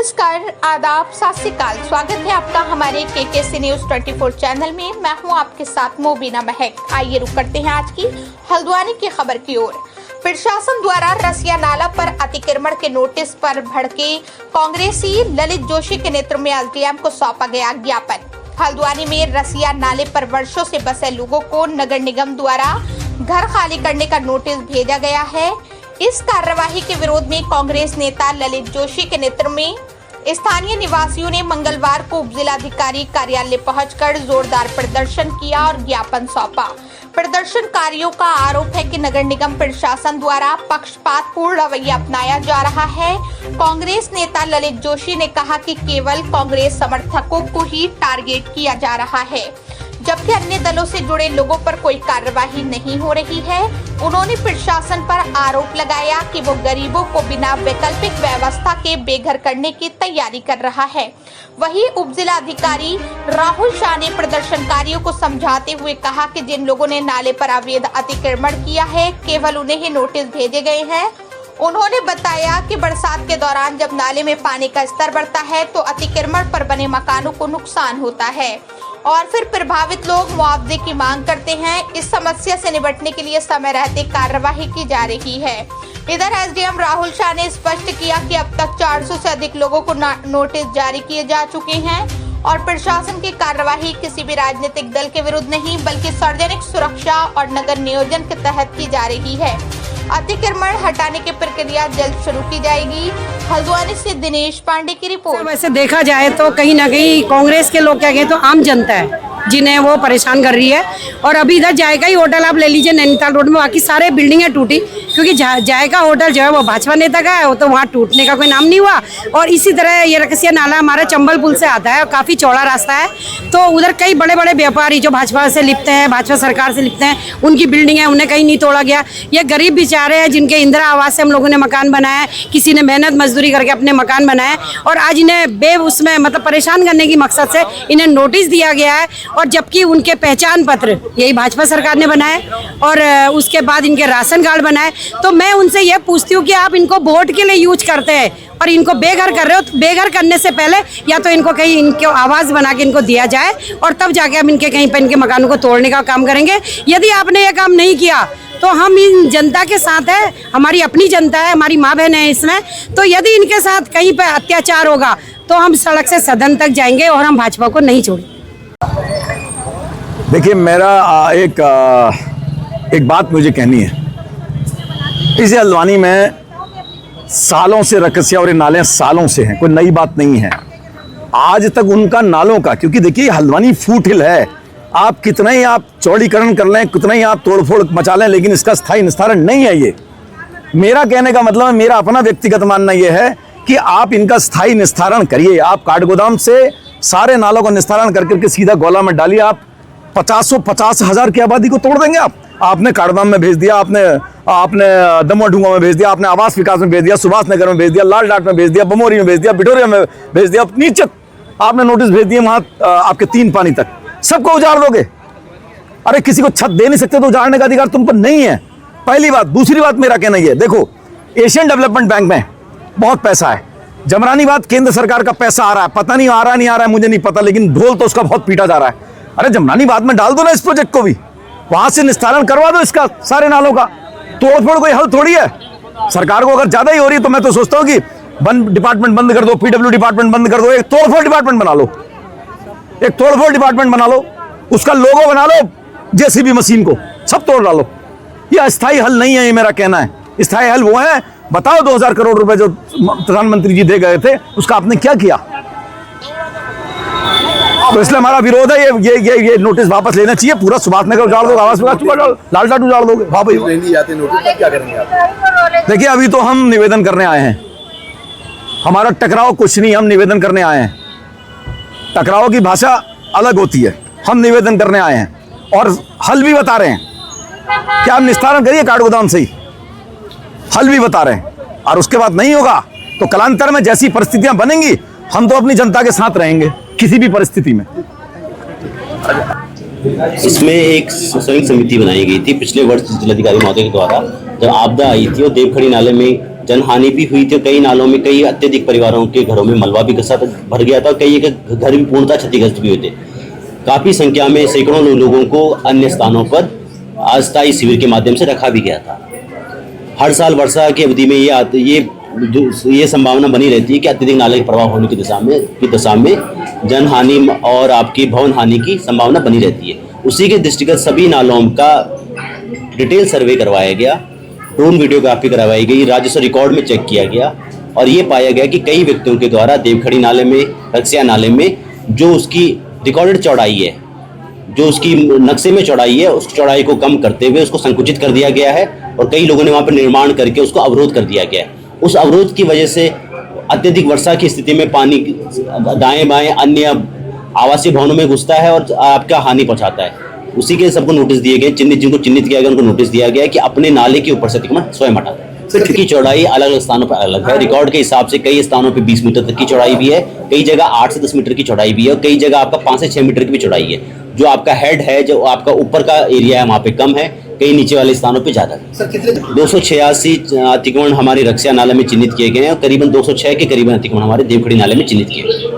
नमस्कार, आदाब, सत श्री अकाल। स्वागत है आपका हमारे KKC न्यूज 24 चैनल में। मैं हूं आपके साथ मोबिना महक। आइए रुक करते हैं आज की हल्द्वानी की खबर की ओर। प्रशासन द्वारा रसिया नाला पर अतिक्रमण के नोटिस पर भड़के कांग्रेसी ललित जोशी के नेतृत्व में SDM को सौंपा गया ज्ञापन। हल्द्वानी में रसिया नाले पर वर्षों से बसे लोगों को नगर निगम द्वारा घर खाली करने का नोटिस भेजा गया है। इस कार्यवाही के विरोध में कांग्रेस नेता ललित जोशी के नेतृत्व में स्थानीय निवासियों ने मंगलवार को उपजिलाधिकारी कार्यालय पहुंचकर जोरदार प्रदर्शन किया और ज्ञापन सौंपा। प्रदर्शनकारियों का आरोप है कि नगर निगम प्रशासन द्वारा पक्षपातपूर्ण रवैया अपनाया जा रहा है। कांग्रेस नेता ललित जोशी ने कहा कि केवल कांग्रेस समर्थकों को ही टारगेट किया जा रहा है, जबकि अन्य दलों से जुड़े लोगों पर कोई कार्रवाई नहीं हो रही है। उन्होंने प्रशासन पर आरोप लगाया कि वो गरीबों को बिना वैकल्पिक व्यवस्था के बेघर करने की तैयारी कर रहा है। वहीं उपजिलाधिकारी राहुल शाह ने प्रदर्शनकारियों को समझाते हुए कहा कि जिन लोगों ने नाले पर अवैध अतिक्रमण किया है, केवल उन्हें ही नोटिस भेजे गए हैं। उन्होंने बताया कि बरसात के दौरान जब नाले में पानी का स्तर बढ़ता है तो अतिक्रमण पर बने मकानों को नुकसान होता है और फिर प्रभावित लोग मुआवजे की मांग करते हैं। इस समस्या से निपटने के लिए समय रहते कार्यवाही की जा रही है। इधर SDM राहुल शाह ने स्पष्ट किया कि अब तक 400 से अधिक लोगों को नोटिस जारी किए जा चुके हैं और प्रशासन की कार्यवाही किसी भी राजनीतिक दल के विरुद्ध नहीं बल्कि सार्वजनिक सुरक्षा और नगर नियोजन के तहत की जा रही है। अतिक्रमण हटाने की प्रक्रिया जल्द शुरू की जाएगी। हल्द्वानी से दिनेश पांडे की रिपोर्ट। वैसे देखा जाए तो कहीं ना कहीं कांग्रेस के लोग क्या कहें तो आम जनता है जिन्हें वो परेशान कर रही है। और अभी इधर जायका ही होटल आप ले लीजिए नैनीताल रोड में, बाकी सारे बिल्डिंगें टूटी क्योंकि जायका होटल जो है वो भाजपा नेता का है, वो तो वहाँ टूटने का कोई नाम नहीं हुआ। और इसी तरह ये रसिया नाला हमारा चंबल पुल से आता है और काफ़ी चौड़ा रास्ता है, तो उधर कई बड़े बड़े व्यापारी जो भाजपा से लिपते हैं, भाजपा सरकार से लिपते हैं, उनकी बिल्डिंग है, उन्हें कहीं नहीं तोड़ा गया। ये गरीब बेचारे हैं जिनके इंदिरा आवास से हम लोगों ने मकान बनाया है, किसी ने मेहनत मजदूरी करके अपने मकान बनाए और आज इन्हें उसमें मतलब परेशान करने की मकसद से इन्हें नोटिस दिया गया है। और जबकि उनके पहचान पत्र यही भाजपा सरकार ने बनाए और उसके बाद इनके राशन कार्ड बनाए। तो मैं उनसे ये पूछती हूँ कि आप इनको वोट के लिए यूज करते हैं और इनको बेघर कर रहे हो, तो बेघर करने से पहले या तो इनको कहीं इनको आवाज बना के इनको दिया जाए और तब जाके हम इनके कहीं पर इनके मकानों को तोड़ने का काम करेंगे। यदि आपने ये काम नहीं किया तो हम इन जनता के साथ है, हमारी अपनी जनता है, हमारी माँ बहन है इसमें। तो यदि इनके साथ कहीं पर अत्याचार होगा तो हम सड़क से सदन तक जाएंगे और हम भाजपा को नहीं छोड़ेंगे। देखिए, मेरा एक बात मुझे कहनी है। इस हल्द्वानी में सालों से रकसिया और ये नाले सालों से हैं, कोई नई बात नहीं है। आज तक उनका नालों का, क्योंकि देखिए हल्द्वानी फूट हिल है, आप कितना ही आप चौड़ीकरण कर लें, कितना ही आप तोड़फोड़ मचा लें, लेकिन इसका स्थायी निस्तारण नहीं है। ये मेरा कहने का मतलब है, मेरा अपना व्यक्तिगत मानना ये है कि आप इनका स्थायी निस्तारण करिए। आप काठगोदाम से सारे नालों का निस्तारण करके सीधा गोला में डालिए। आप 50,000 की आबादी को तोड़ देंगे। आपने काठगोदाम में भेज दिया, आपने दमोह ढूंगा में भेज दिया, आपने आवास विकास में भेज दिया, सुभाष नगर में भेज दिया, लाल डाट में भेज दिया, बमोरी में भेज दिया, बिठोरिया में भेज दिया, नीचे आपने नोटिस भेज दिए वहां आपके 3 पानी तक, सबको उजाड़ दोगे। अरे किसी को छत दे नहीं सकते तो उजाड़ने का अधिकार तुम पर नहीं है, पहली बात। दूसरी बात मेरा कहना ये, देखो एशियन डेवलपमेंट बैंक में बहुत पैसा है, जमरानी बात केंद्र सरकार का पैसा आ रहा है, पता नहीं आ रहा नहीं आ रहा है मुझे नहीं पता, लेकिन ढोल तो उसका बहुत पीटा जा रहा है। अरे जमरानी बात में डाल दो ना इस प्रोजेक्ट को भी, वहां से निस्तारण करवा दो इसका, सारे नालों का। तोड़फोड़ कोई हल थोड़ी है। सरकार को अगर ज्यादा ही हो रही है तो मैं तो सोचता हूँ कि वन डिपार्टमेंट बंद कर दो, PW डिपार्टमेंट बंद कर दो, एक तोड़फोड़ डिपार्टमेंट बना लो, एक तोड़फोड़ डिपार्टमेंट बना लो, उसका लोगो बना लो, JCB मशीन को सब तोड़ डालो। ये अस्थायी हल नहीं है, ये मेरा कहना है। स्थायी हल वो है, बताओ 2000 करोड़ रुपए जो प्रधानमंत्री जी दे गए थे उसका आपने क्या किया? तो इसलिए हमारा विरोध है। ये नोटिस वापस लेना चाहिए। पूरा सुभाष नगर उजाड़ दो, आवास विकास लाल डाट उजाड़ दोगे। हाँ भाई, क्या करेंगे आप? देखिए अभी तो हम निवेदन करने आए हैं, हमारा टकराव कुछ नहीं, हम निवेदन करने आए हैं। टकराव की भाषा अलग होती है, हम निवेदन करने आए हैं और हल भी बता रहे हैं कि आप निस्तारण करिए काठगोदाम से ही, हल भी बता रहे हैं। और उसके बाद नहीं होगा तो कालांतर में जैसी परिस्थितियां बनेंगी हम तो अपनी जनता के साथ रहेंगे किसी भी परिस्थिति में। इसमें एक संयुक्त समिति बनाई गई थी पिछले वर्ष जिलाधिकारी महोदय के द्वारा, जब आपदा आई थी और देवखड़ी नाले में जनहानि भी हुई थी। कई नालों में कई अत्यधिक परिवारों के घरों में मलबा भी भर गया था। कई एक घर भी पूर्णतः क्षतिग्रस्त भी हुए थे। काफ़ी संख्या में सैकड़ों लोगों को अन्य स्थानों पर अस्थायी शिविर के माध्यम से रखा भी गया था। हर साल वर्षा की अवधि में ये संभावना बनी रहती है कि अत्यधिक नाले के प्रवाह होने की दशा में जनहानि और आपकी भवन हानि की संभावना बनी रहती है। उसी के दृष्टिगत सभी नालों का डिटेल सर्वे करवाया गया, ड्रोन वीडियोग्राफी करवाई गई, राजस्व रिकॉर्ड में चेक किया गया और ये पाया गया कि कई व्यक्तियों के द्वारा देवखड़ी नाले में, रक्सिया नाले में जो उसकी रिकॉर्डेड चौड़ाई है, जो उसकी नक्शे में चौड़ाई है, उस चौड़ाई को कम करते हुए उसको संकुचित कर दिया गया है और कई लोगों ने वहाँ पर निर्माण करके उसको अवरोध कर दिया गया है। उस अवरोध की वजह से अत्यधिक वर्षा की स्थिति में पानी दाएं बाएं अन्य आवासीय भवनों में घुसता है और आपका हानि पहुंचाता है। उसी के सबको नोटिस दिए गए, जिनको चिन्हित किया गया उनको नोटिस दिया गया कि अपने नाले के ऊपर से अतिक्रमण स्वयं हटा दें। की चौड़ाई अलग अलग स्थानों पर अलग है। रिकॉर्ड के हिसाब से कई स्थानों पे 20 मीटर तक की चौड़ाई भी है, कई जगह 8 से 10 मीटर की चौड़ाई भी है और कई जगह आपका 5 से 6 मीटर की भी चौड़ाई है। जो आपका हेड है, जो आपका ऊपर का एरिया है, वहाँ पे कम है, कई नीचे वाले स्थानों पे ज़्यादा है। 286 अतिक्रमण हमारे रक्सिया नाले में चिन्हित किए गए हैं और करीबन 206 के करीबन अतिक्रमण हमारे देवखड़ी नाले में चिन्हित किए गए हैं।